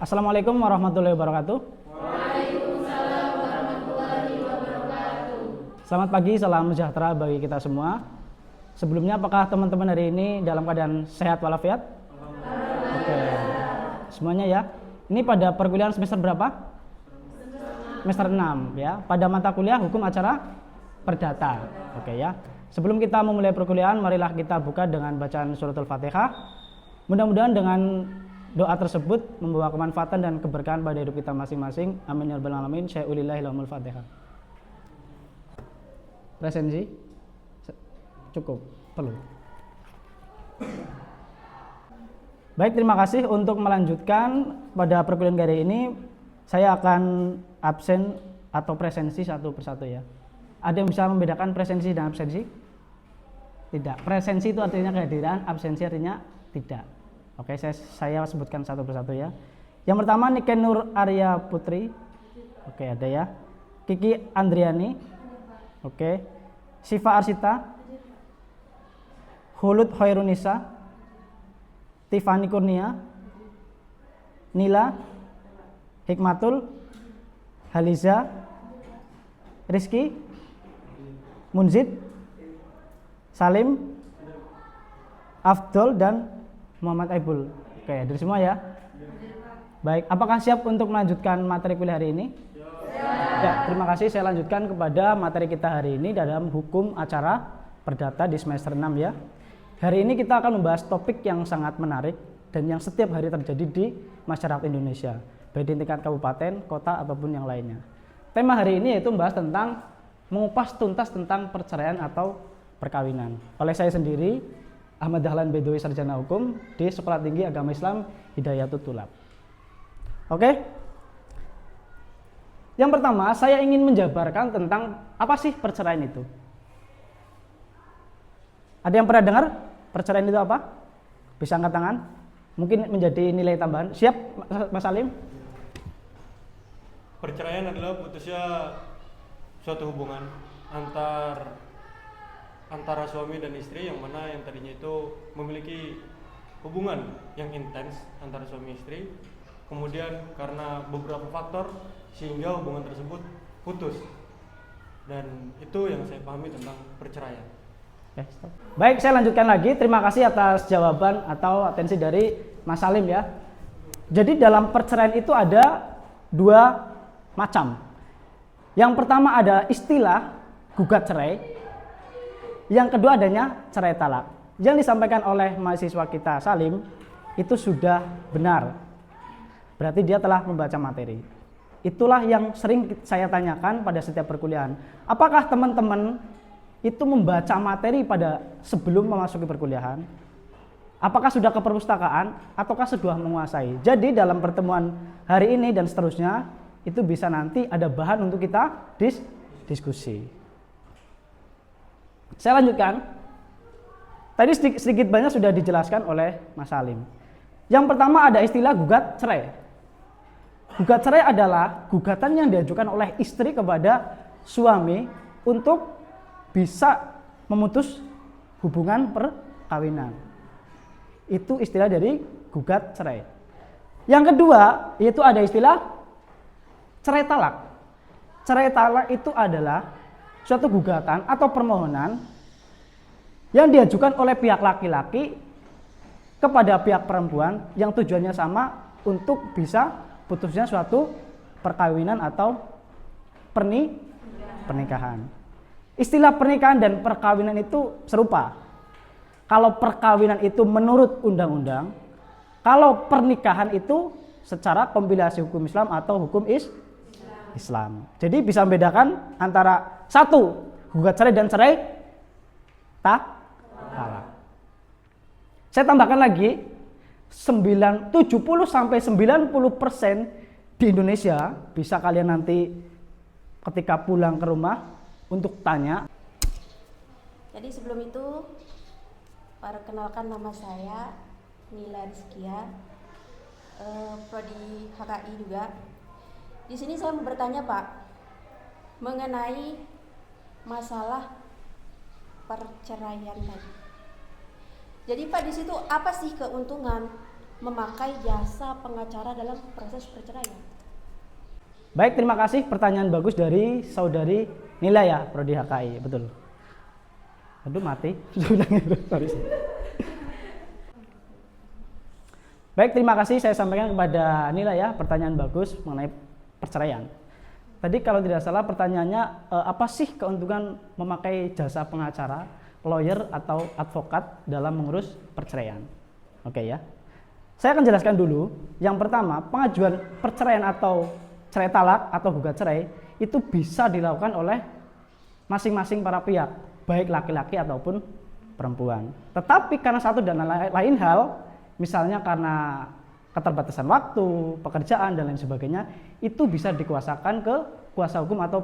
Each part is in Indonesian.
Assalamualaikum warahmatullahi wabarakatuh. Waalaikumsalam warahmatullahi wabarakatuh. Selamat pagi, salam sejahtera bagi kita semua. Sebelumnya, apakah teman-teman hari ini dalam keadaan sehat walafiat? Oke. Semuanya ya. Ini pada perkuliahan semester berapa? Semester 6 ya. Pada mata kuliah hukum acara perdata. Oke ya. Sebelum kita memulai perkuliahan, marilah kita buka dengan bacaan suratul Fatihah. Mudah-mudahan dengan doa tersebut membawa kemanfaatan dan keberkahan pada hidup kita masing-masing. Amin ya rabbal alamin. Syai'ulillahil Fatihah. Presensi cukup, perlu. Baik, terima kasih. Untuk melanjutkan pada perkuliahan hari ini, saya akan absen atau presensi satu persatu ya. Ada yang bisa membedakan presensi dan absensi? Tidak. Presensi itu artinya kehadiran, absensi artinya tidak. Oke, saya sebutkan satu persatu ya. Yang pertama, Niken Nur Arya Putri. Oke, ada ya. Kiki Andriani. Oke. Siva Arsita. Hulud Hoirunisa. Tiffany Kurnia. Nila. Hikmatul. Haliza. Rizky. Munzid. Salim. Afdol dan Muhammad Aibul. Oke, dari semua ya. Baik, apakah siap untuk melanjutkan materi kuliah hari ini? Ya, terima kasih. Saya lanjutkan kepada materi kita hari ini dalam hukum acara perdata di semester 6 ya. Hari ini kita akan membahas topik yang sangat menarik dan yang setiap hari terjadi di masyarakat Indonesia, baik di tingkat kabupaten, kota ataupun yang lainnya. Tema hari ini yaitu membahas tentang mengupas tuntas tentang perceraian atau perkawinan. Oleh saya sendiri, Ahmad Dahlan Bedowi, Sarjana Hukum di Sekolah Tinggi Agama Islam Hidayatul Tulab. Oke. Yang pertama, saya ingin menjabarkan tentang apa sih perceraian itu. Ada yang pernah dengar perceraian itu apa? Bisa angkat tangan? Mungkin menjadi nilai tambahan. Siap, Mas Salim? Perceraian adalah putusnya suatu hubungan antara suami dan istri, yang mana yang tadinya itu memiliki hubungan yang intens antara suami istri, kemudian karena beberapa faktor sehingga hubungan tersebut putus. Dan itu yang saya pahami tentang perceraian. Baik, saya lanjutkan lagi. Terima kasih atas jawaban atau atensi dari Mas Salim ya. Jadi dalam perceraian itu ada dua macam. Yang pertama ada istilah gugat cerai. Yang kedua adanya cerai talak. Yang disampaikan oleh mahasiswa kita Salim itu sudah benar. Berarti dia telah membaca materi. Itulah yang sering saya tanyakan pada setiap perkuliahan. Apakah teman-teman itu membaca materi pada sebelum memasuki perkuliahan? Apakah sudah ke perpustakaan ataukah sudah menguasai? Jadi dalam pertemuan hari ini dan seterusnya itu bisa nanti ada bahan untuk kita diskusi. Saya lanjutkan. Tadi sedikit banyak sudah dijelaskan oleh Mas Salim. Yang pertama ada istilah gugat cerai. Gugat cerai adalah gugatan yang diajukan oleh istri kepada suami untuk bisa memutus hubungan perkawinan. Itu istilah dari gugat cerai. Yang kedua, yaitu ada istilah cerai talak. Cerai talak itu adalah suatu gugatan atau permohonan yang diajukan oleh pihak laki-laki kepada pihak perempuan yang tujuannya sama untuk bisa putusnya suatu perkawinan atau pernikahan. Istilah pernikahan dan perkawinan itu serupa. Kalau perkawinan itu menurut undang-undang, kalau pernikahan itu secara kompilasi hukum Islam atau hukum Islam. Jadi bisa membedakan antara satu, gugat cerai dan cerai talak. Saya tambahkan lagi, 70 sampai 90% di Indonesia, bisa kalian nanti ketika pulang ke rumah untuk tanya. Jadi sebelum itu, perkenalkan nama saya Nila Rizkia, prodi HKI juga. Di sini saya mau bertanya Pak, mengenai masalah perceraian tadi. Jadi Pak, di situ apa sih keuntungan memakai jasa pengacara dalam proses perceraian? Baik, terima kasih. Pertanyaan bagus dari saudari Nila ya, Prodi HKI, betul. Aduh, mati. Sorry. Baik, terima kasih saya sampaikan kepada Nila ya, pertanyaan bagus mengenai perceraian. Tadi kalau tidak salah pertanyaannya, apa sih keuntungan memakai jasa pengacara, lawyer atau advokat dalam mengurus perceraian? Oke ya. Saya akan jelaskan dulu. Yang pertama, pengajuan perceraian atau cerai talak atau gugat cerai itu bisa dilakukan oleh masing-masing para pihak, baik laki-laki ataupun perempuan. Tetapi karena satu dan lain hal, misalnya karena keterbatasan waktu, pekerjaan dan lain sebagainya, itu bisa dikuasakan ke kuasa hukum atau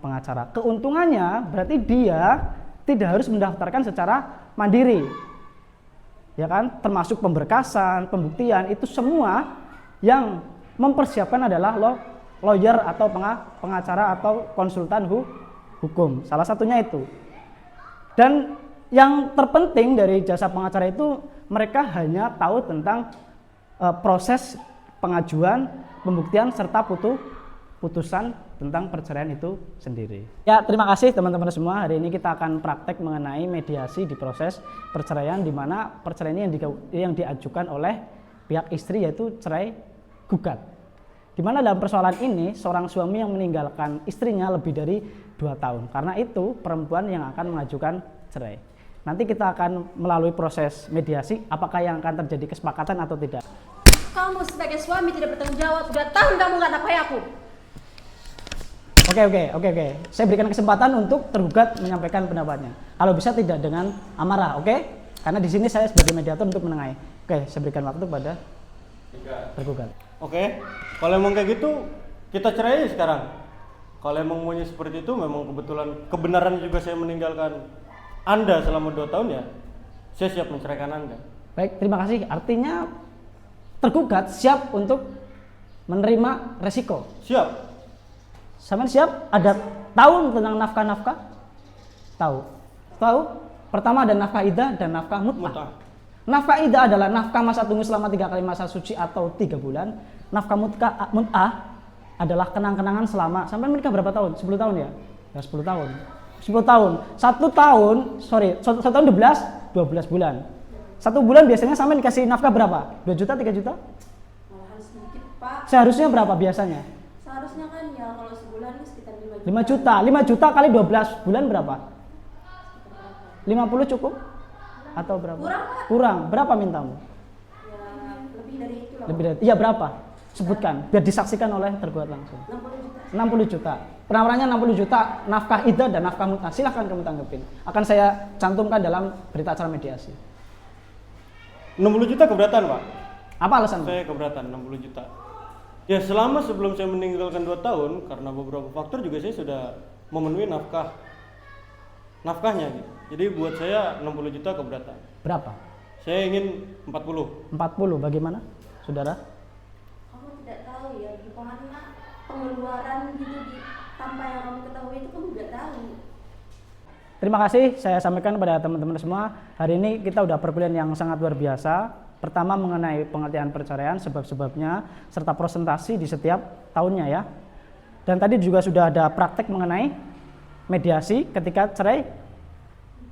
pengacara. Keuntungannya berarti dia tidak harus mendaftarkan secara mandiri. Ya kan? Termasuk pemberkasan, pembuktian, itu semua yang mempersiapkan adalah lawyer atau pengacara atau konsultan hukum. Salah satunya itu. Dan yang terpenting dari jasa pengacara itu, mereka hanya tahu tentang proses pengajuan, pembuktian, serta putusan tentang perceraian itu sendiri. Ya, terima kasih teman-teman semua. Hari ini kita akan praktek mengenai mediasi di proses perceraian, di mana perceraian ini yang diajukan oleh pihak istri, yaitu cerai gugat. Di mana dalam persoalan ini seorang suami yang meninggalkan istrinya lebih dari 2 tahun. Karena itu perempuan yang akan mengajukan cerai. Nanti kita akan melalui proses mediasi, apakah yang akan terjadi kesepakatan atau tidak. Kamu sebagai suami tidak bertanggung jawab. Sudah tahun kamu nggak nafkahi aku. Oke. Saya berikan kesempatan untuk tergugat menyampaikan pendapatnya. Kalau bisa tidak dengan amarah, oke? Karena di sini saya sebagai mediator untuk menengahi. Oke, saya berikan waktu pada tergugat. Oke, kalau emang kayak gitu kita cerai aja sekarang. Kalau emang maunya seperti itu, memang kebenaran juga saya meninggalkan Anda selama 2 tahun ya, saya siap menceraikan Anda. Baik, terima kasih. Artinya tergugat siap untuk menerima resiko. Siap. Sama siap? Ada tahu tentang nafkah-nafkah? Tahu? Pertama ada nafkah idah dan nafkah mut'ah. Nafkah idah adalah nafkah masa tunggu selama 3 kali masa suci atau 3 bulan. Nafkah mut'ah adalah kenang-kenangan selama, sampai menikah berapa tahun? 10 tahun ya? Ya 10 tahun. 10 tahun. 1 tahun 12 bulan. 1 bulan biasanya sampai dikasih nafkah berapa? 2 juta, 3 juta? Malahan sedikit, Pak. Seharusnya berapa biasanya? Seharusnya kan ya kalau sebulan ini sekitar 5 juta. 5 juta. 5 juta kali 12 bulan berapa? 50 cukup? Atau berapa? Kurang, Pak. Kurang. Berapa mintamu? Ya lebih dari itu lah. Lebih dari. Iya, berapa? Sebutkan biar disaksikan oleh tergugat langsung. 60 juta. 60 juta. Penawarannya 60 juta, nafkah idah dan nafkah mut'ah. Silahkan kamu tanggepin. Akan saya cantumkan dalam berita acara mediasi. 60 juta keberatan, Pak? Apa alasan? Saya keberatan 60 juta. Ya selama sebelum saya meninggalkan 2 tahun, karena beberapa faktor juga saya sudah memenuhi nafkahnya gitu. Jadi buat saya 60 juta keberatan. Berapa? Saya ingin 40. 40 bagaimana? Saudara? Kamu tidak tahu ya gimana pengeluaran gitu tanpa yang kamu ketahui itu kamu nggak tahu. Terima kasih saya sampaikan kepada teman-teman semua. Hari ini kita udah perkuliahan yang sangat luar biasa. Pertama mengenai pengertian perceraian, sebab-sebabnya, serta presentasi di setiap tahunnya ya. Dan tadi juga sudah ada praktek mengenai mediasi ketika cerai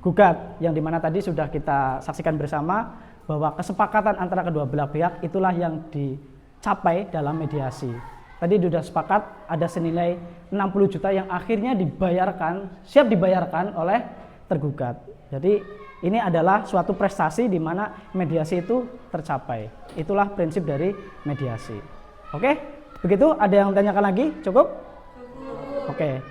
gugat, yang dimana tadi sudah kita saksikan bersama bahwa kesepakatan antara kedua belah pihak itulah yang dicapai dalam mediasi. Tadi sudah sepakat ada senilai 60 juta yang akhirnya siap dibayarkan oleh tergugat. Jadi ini adalah suatu prestasi di mana mediasi itu tercapai. Itulah prinsip dari mediasi. Oke? Begitu? Ada yang tanyakan lagi? Cukup? Oke.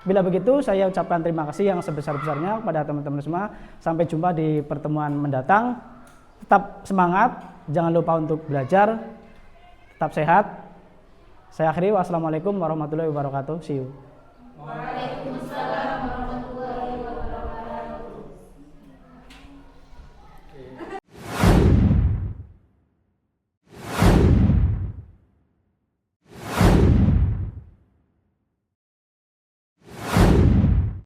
Bila begitu saya ucapkan terima kasih yang sebesar-besarnya kepada teman-teman semua. Sampai jumpa di pertemuan mendatang. Tetap semangat, jangan lupa untuk belajar. Tetap sehat. Saya akhiri, wassalamualaikum warahmatullahi wabarakatuh. See you.